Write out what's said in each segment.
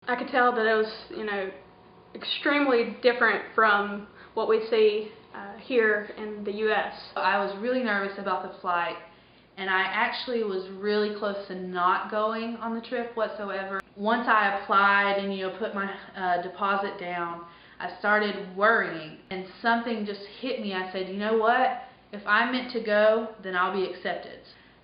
I could tell that it was, extremely different from what we see here in the U.S. I was really nervous about the flight, and I actually was really close to not going on the trip whatsoever. Once I applied and put my deposit down, I started worrying, and something just hit me. I said, you know what? If I'm meant to go, then I'll be accepted.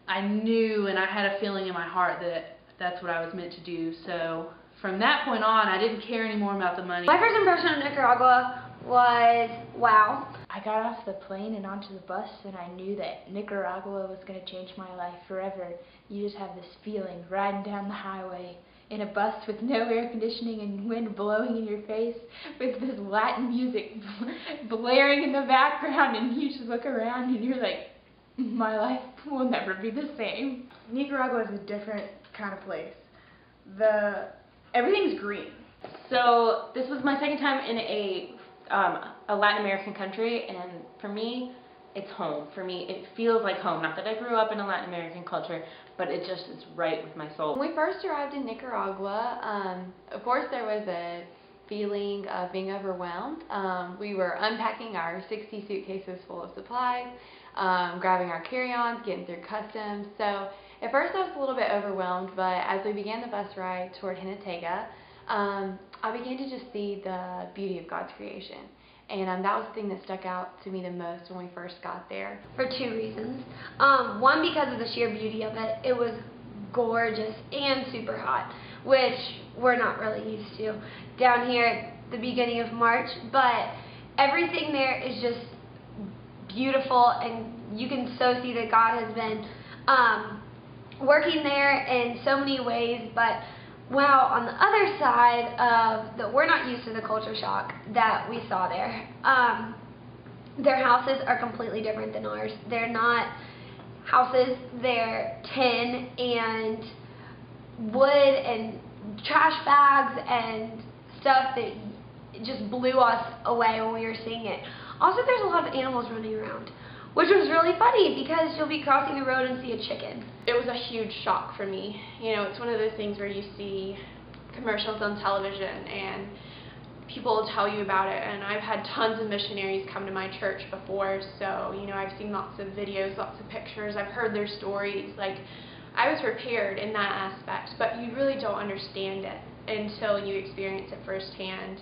I knew, and I had a feeling in my heart that that's what I was meant to do. So from that point on, I didn't care anymore about the money. My first impression of Nicaragua was wow. I got off the plane and onto the bus, and I knew that Nicaragua was going to change my life forever. You just have this feeling riding down the highway in a bus with no air conditioning and wind blowing in your face, with this Latin music blaring in the background, and you just look around and you're like, my life will never be the same. Nicaragua is a different kind of place. Everything's green. So this was my second time in a Latin American country, and for me, it's home. For me, it feels like home. Not that I grew up in a Latin American culture, but it just is right with my soul. When we first arrived in Nicaragua, of course there was a feeling of being overwhelmed. We were unpacking our 60 suitcases full of supplies, grabbing our carry-ons, getting through customs. So at first I was a little bit overwhelmed, but as we began the bus ride toward Jinotega, I began to just see the beauty of God's creation. And that was the thing that stuck out to me the most when we first got there. For two reasons. One, because of the sheer beauty of it. It was gorgeous and super hot, which we're not really used to down here at the beginning of March. But everything there is just beautiful, and you can so see that God has been working there in so many ways. But well, on the other side of that, we're not used to the culture shock that we saw there. Their houses are completely different than ours. They're not houses, they're tin and wood and trash bags and stuff that just blew us away when we were seeing it. Also, there's a lot of animals running around, which was really funny because you'll be crossing the road and see a chicken. It was a huge shock for me. It's one of those things where you see commercials on television and people will tell you about it, and I've had tons of missionaries come to my church before, so I've seen lots of videos, lots of pictures, I've heard their stories. Like, I was prepared in that aspect, but you really don't understand it until you experience it firsthand.